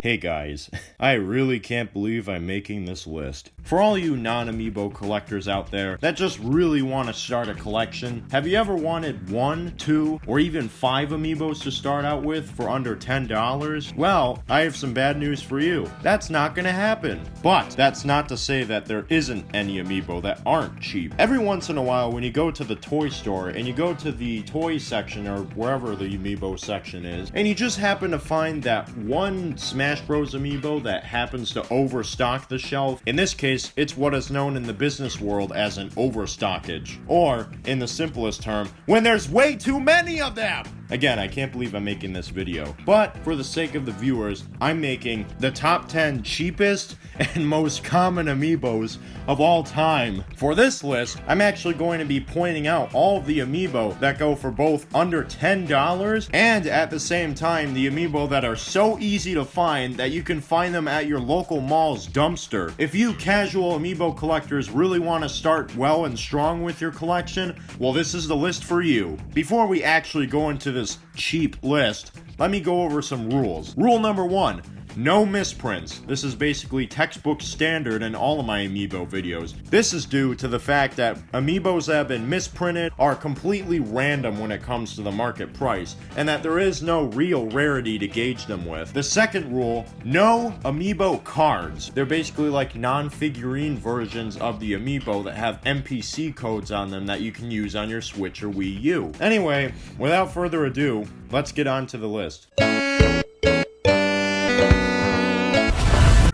Hey guys, I really can't believe I'm making this list. For all you non-Amiibo collectors out there that just really want to start a collection, have you ever wanted 1, 2, or even 5 Amiibos to start out with for under $10? Well, I have some bad news for you. That's not gonna happen. But that's not to say that there isn't any Amiibo that aren't cheap. Every once in a while when you go to the toy store and you go to the toy section or wherever the Amiibo section is, and you just happen to find that one Smash Bros. Amiibo that happens to overstock the shelf. In this case, it's what is known in the business world as an overstockage. Or, in the simplest term, when there's way too many of them! Again, I can't believe I'm making this video, but for the sake of the viewers, I'm making the top 10 cheapest and most common Amiibos of all time. For this list, I'm actually going to be pointing out all of the Amiibo that go for both under $10 and at the same time the Amiibo that are so easy to find that you can find them at your local mall's dumpster. If you casual Amiibo collectors really want to start well and strong with your collection, well, this is the list for you. Before we actually go into this cheap list, let me go over some rules. Rule number 1. No misprints. This is basically textbook standard in all of my Amiibo videos. This is due to the fact that Amiibos that have been misprinted are completely random when it comes to the market price, and that there is no real rarity to gauge them with. The second rule, no Amiibo cards. They're basically like non-figurine versions of the Amiibo that have NPC codes on them that you can use on your Switch or Wii U. Anyway, without further ado, let's get on to the list.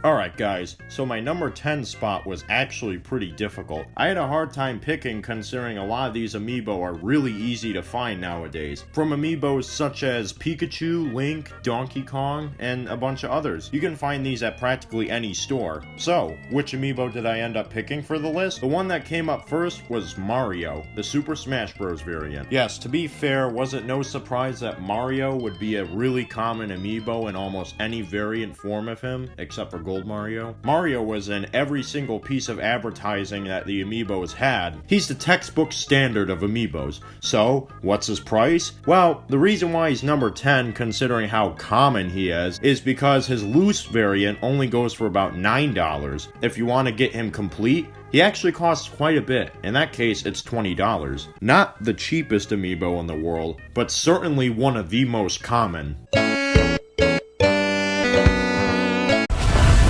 Alright guys, so my number 10 spot was actually pretty difficult. I had a hard time picking considering a lot of these Amiibo are really easy to find nowadays. From Amiibos such as Pikachu, Link, Donkey Kong, and a bunch of others. You can find these at practically any store. So, which Amiibo did I end up picking for the list? The one that came up first was Mario, the Super Smash Bros. Variant. Yes, to be fair, was it no surprise that Mario would be a really common Amiibo in almost any variant form of him, except for Gold Mario? Mario was in every single piece of advertising that the Amiibos had. He's the textbook standard of Amiibos. So, what's his price? Well, the reason why he's number 10, considering how common he is because his loose variant only goes for about $9. If you want to get him complete, he actually costs quite a bit. In that case, it's $20. Not the cheapest Amiibo in the world, but certainly one of the most common.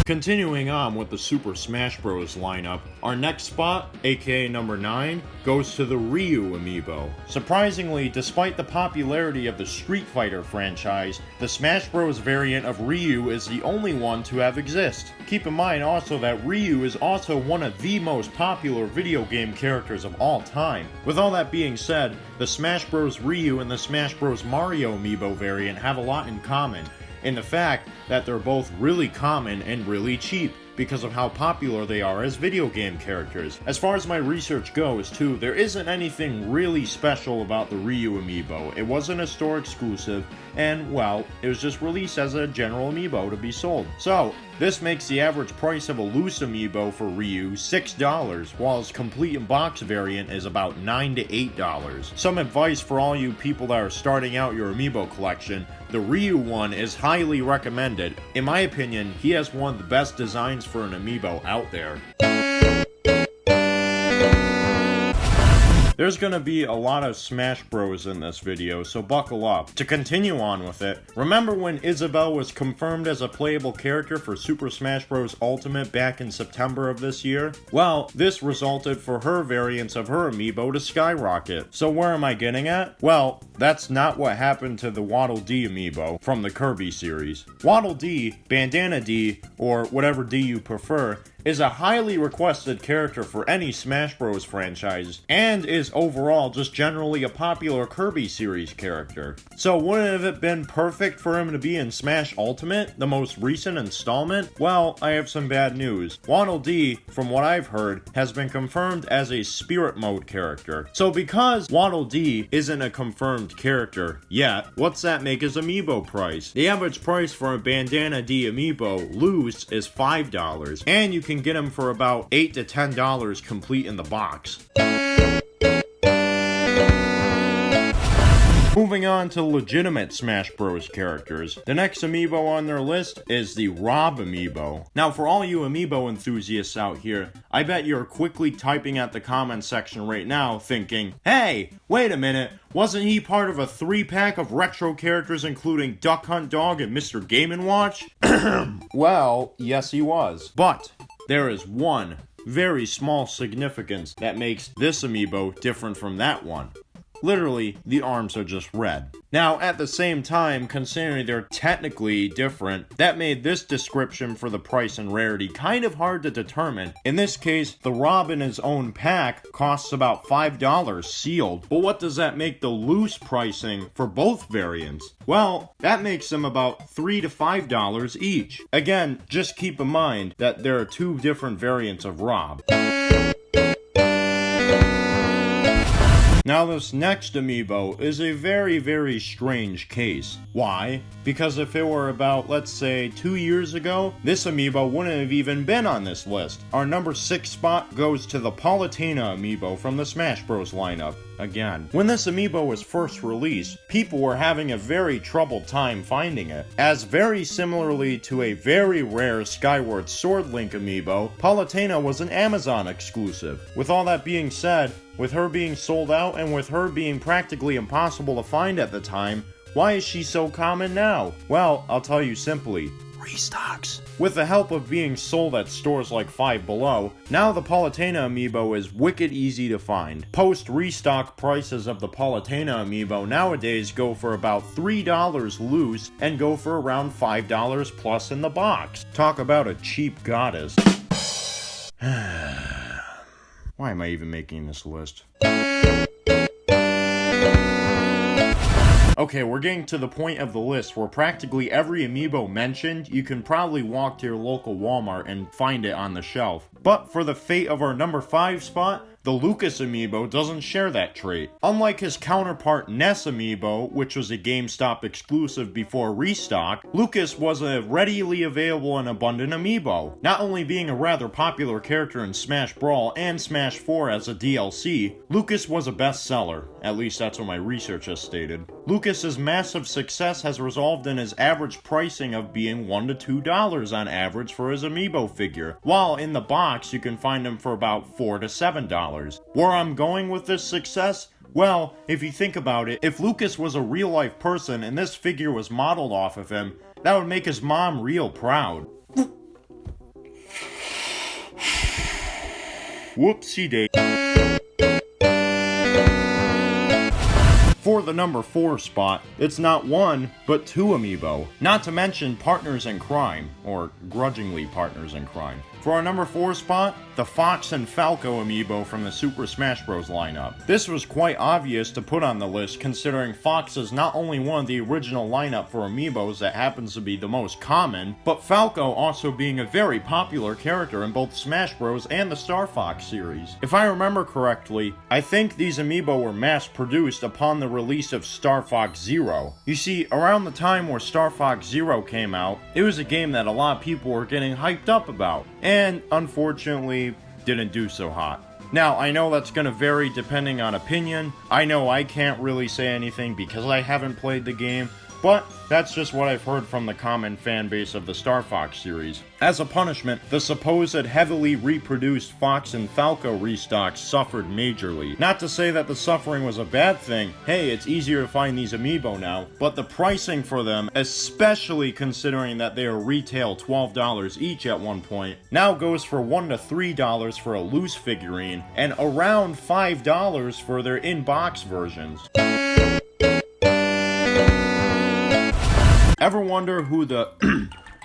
Continuing on with the Super Smash Bros. Lineup, our next spot, aka number 9, goes to the Ryu Amiibo. Surprisingly, despite the popularity of the Street Fighter franchise, the Smash Bros. Variant of Ryu is the only one to have exist. Keep in mind also that Ryu is also one of the most popular video game characters of all time. With all that being said, the Smash Bros. Ryu and the Smash Bros. Mario Amiibo variant have a lot in common, in the fact that they're both really common and really cheap because of how popular they are as video game characters. As far as my research goes too, there isn't anything really special about the Ryu Amiibo. It wasn't a store exclusive, and well, it was just released as a general Amiibo to be sold. So, this makes the average price of a loose Amiibo for Ryu $6, while his complete in box variant is about $9 to $8. Some advice for all you people that are starting out your Amiibo collection: the Ryu one is highly recommended. In my opinion, he has one of the best designs for an Amiibo out there. There's gonna be a lot of Smash Bros in this video, so buckle up. To continue on with it, remember when Isabelle was confirmed as a playable character for Super Smash Bros. Ultimate back in September of this year? Well, this resulted for her variants of her Amiibo to skyrocket. So where am I getting at? Well, that's not what happened to the Waddle Dee Amiibo from the Kirby series. Waddle Dee, Bandana Dee, or whatever D you prefer, is a highly requested character for any Smash Bros. Franchise, and is overall just generally a popular Kirby series character. So wouldn't it have been perfect for him to be in Smash Ultimate, the most recent installment? Well, I have some bad news. Waddle Dee, from what I've heard, has been confirmed as a Spirit Mode character. So because Waddle Dee isn't a confirmed character yet, what's that make his Amiibo price? The average price for a Bandana Dee Amiibo loose is $5, and you can get them for about $8 to $10 complete in the box. Moving on to legitimate Smash Bros. Characters, the next amiibo on their list is the Rob amiibo. Now, for all you amiibo enthusiasts out here, I bet you're quickly typing at the comment section right now thinking, hey, wait a minute, wasn't he part of a 3-pack of retro characters including Duck Hunt Dog and Mr. Game & Watch? Well, yes he was. But there is one very small significance that makes this amiibo different from that one. Literally, the arms are just red. Now, at the same time, considering they're technically different, that made this description for the price and rarity kind of hard to determine. In this case, the Rob in his own pack costs about $5 sealed, but what does that make the loose pricing for both variants? Well, that makes them about $3 to $5 each. Again, just keep in mind that there are two different variants of Rob. Now this next amiibo is a very, very strange case. Why? Because if it were about, let's say, 2 years ago, this amiibo wouldn't have even been on this list. Our number 6 spot goes to the Palutena amiibo from the Smash Bros. Lineup. Again. When this amiibo was first released, people were having a very troubled time finding it, as very similarly to a very rare Skyward Sword Link amiibo, Palutena was an Amazon exclusive. With all that being said, with her being sold out and with her being practically impossible to find at the time, why is she so common now? Well, I'll tell you simply. Restocks. With the help of being sold at stores like Five Below, now the Palutena amiibo is wicked easy to find. Post-restock prices of the Palutena amiibo nowadays go for about $3 loose and go for around $5 plus in the box. Talk about a cheap goddess. Why am I even making this list? Okay, we're getting to the point of the list where practically every amiibo mentioned, you can probably walk to your local Walmart and find it on the shelf. But for the fate of our number 5 spot, the Lucas amiibo doesn't share that trait. Unlike his counterpart Ness amiibo, which was a GameStop exclusive before restock, Lucas was a readily available and abundant amiibo. Not only being a rather popular character in Smash Brawl and Smash 4 as a DLC, Lucas was a bestseller. At least that's what my research has stated. Lucas's massive success has resulted in his average pricing of being $1 to $2 on average for his amiibo figure, while in the box you can find him for about $4 to $7. Where I'm going with this success? Well, if you think about it, if Lucas was a real-life person and this figure was modeled off of him, that would make his mom real proud. Whoopsie day. For the number 4 spot, it's not one, but 2 amiibo. Not to mention partners in crime, or grudgingly partners in crime. For our number 4 spot, the Fox and Falco amiibo from the Super Smash Bros. Lineup. This was quite obvious to put on the list considering Fox is not only one of the original lineup for amiibos that happens to be the most common, but Falco also being a very popular character in both Smash Bros. And the Star Fox series. If I remember correctly, I think these amiibo were mass produced upon the release of Star Fox Zero. You see, around the time where Star Fox Zero came out, it was a game that a lot of people were getting hyped up about, and unfortunately didn't do so hot. Now, I know that's going to vary depending on opinion. I know I can't really say anything because I haven't played the game, but that's just what I've heard from the common fan base of the Star Fox series. As a punishment, the supposed heavily reproduced Fox and Falco restocks suffered majorly. Not to say that the suffering was a bad thing, hey, it's easier to find these amiibo now, but the pricing for them, especially considering that they are retail $12 each at one point, now goes for $1 to $3 for a loose figurine, and around $5 for their in-box versions. Ever wonder who the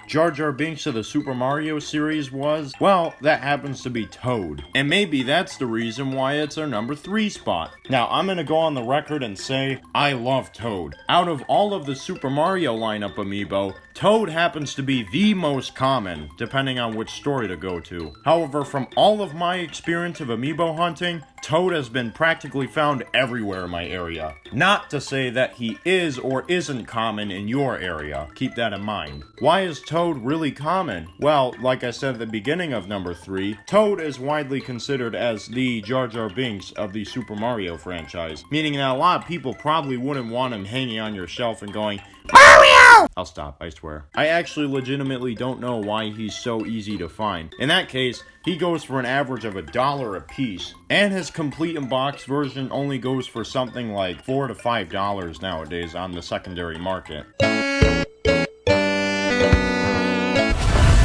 Jar Jar Binks of the Super Mario series was? Well, that happens to be Toad. And maybe that's the reason why it's our number 3 spot. Now, I'm gonna go on the record and say, I love Toad. Out of all of the Super Mario lineup amiibo, Toad happens to be the most common, depending on which story to go to. However, from all of my experience of amiibo hunting, Toad has been practically found everywhere in my area. Not to say that he is or isn't common in your area. Keep that in mind. Why is Toad really common? Well, like I said at the beginning of number 3, Toad is widely considered as the Jar Jar Binks of the Super Mario franchise, meaning that a lot of people probably wouldn't want him hanging on your shelf and going, Mario! I'll stop, I swear. I actually legitimately don't know why he's so easy to find. In that case, he goes for an average of $1 a piece, and his complete in box version only goes for something like $4 to $5 nowadays on the secondary market.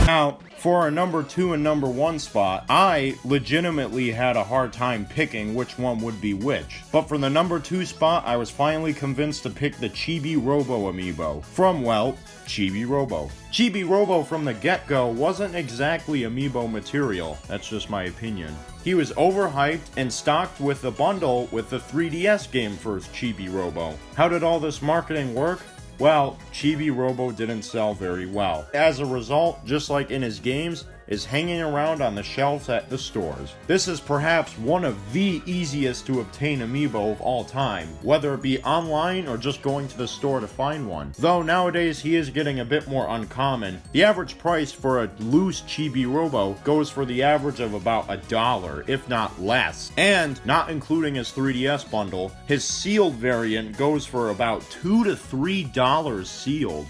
Now, for our number 2 and number 1 spot, I legitimately had a hard time picking which one would be which. But for the number 2 spot, I was finally convinced to pick the Chibi Robo amiibo from, well, Chibi Robo. Chibi Robo from the get-go wasn't exactly amiibo material, that's just my opinion. He was overhyped and stocked with a bundle with the 3DS game for Chibi Robo. How did all this marketing work? Well, Chibi Robo didn't sell very well. As a result, just like in his games, is hanging around on the shelves at the stores. This is perhaps one of the easiest to obtain amiibo of all time, whether it be online or just going to the store to find one. Though nowadays he is getting a bit more uncommon. The average price for a loose Chibi Robo goes for the average of about $1, if not less. And, not including his 3DS bundle, his sealed variant goes for about $2 to $3 sealed.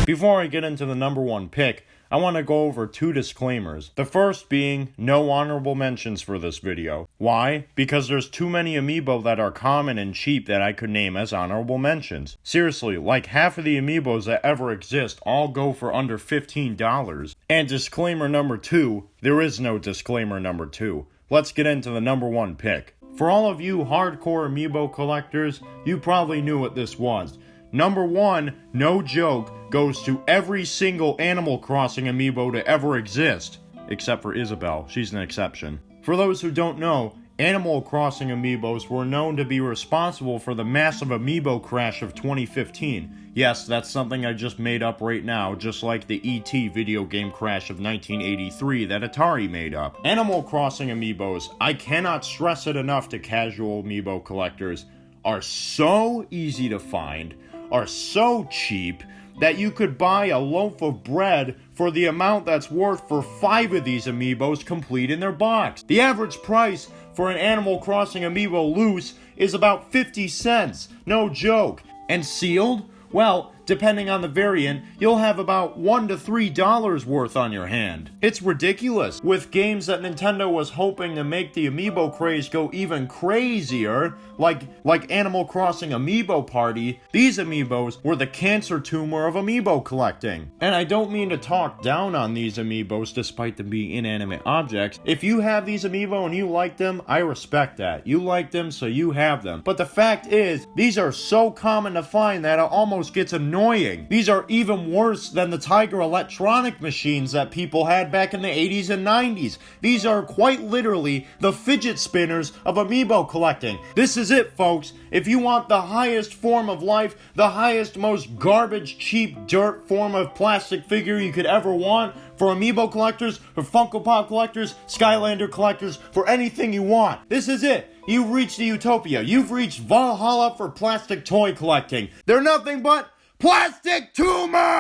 Before I get into the number 1 pick, I want to go over 2 disclaimers. The first being, no honorable mentions for this video. Why? Because there's too many amiibo that are common and cheap that I could name as honorable mentions. Seriously, like half of the amiibos that ever exist all go for under $15. And disclaimer number 2, there is no disclaimer number 2. Let's get into the number 1 pick. For all of you hardcore amiibo collectors, you probably knew what this was. Number 1, no joke, goes to every single Animal Crossing amiibo to ever exist. Except for Isabelle, she's an exception. For those who don't know, Animal Crossing amiibos were known to be responsible for the massive amiibo crash of 2015. Yes, that's something I just made up right now, just like the E.T. video game crash of 1983 that Atari made up. Animal Crossing amiibos, I cannot stress it enough to casual amiibo collectors, are so easy to find, are so cheap, that you could buy a loaf of bread for the amount that's worth for 5 of these amiibos complete in their box. The average price for an Animal Crossing amiibo loose is about 50 cents, no joke. And sealed? Well, depending on the variant, you'll have about $1 to $3 worth on your hand. It's ridiculous. With games that Nintendo was hoping to make the amiibo craze go even crazier, like Animal Crossing Amiibo Party, these amiibos were the cancer tumor of amiibo collecting. And I don't mean to talk down on these amiibos despite them being inanimate objects. If you have these amiibo and you like them, I respect that. You like them, so you have them. But the fact is, these are so common to find that it almost gets annoying. These are even worse than the Tiger electronic machines that people had back in the 80s and 90s. These are quite literally the fidget spinners of amiibo collecting. This is it, folks. If you want the highest form of life, the highest, most garbage, cheap, dirt form of plastic figure you could ever want, for amiibo collectors, for Funko Pop collectors, Skylander collectors, for anything you want, this is it. You've reached the utopia. You've reached Valhalla for plastic toy collecting. They're nothing but plastic tumor!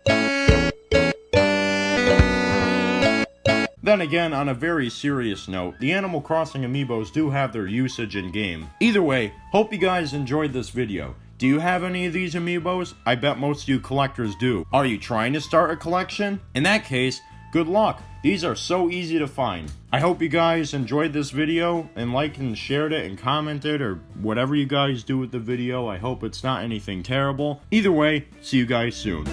Then again, on a very serious note, the Animal Crossing amiibos do have their usage in game. Either way, hope you guys enjoyed this video. Do you have any of these amiibos? I bet most of you collectors do. Are you trying to start a collection? In that case, good luck. These are so easy to find. I hope you guys enjoyed this video and liked and shared it and commented or whatever you guys do with the video. I hope it's not anything terrible. Either way, see you guys soon.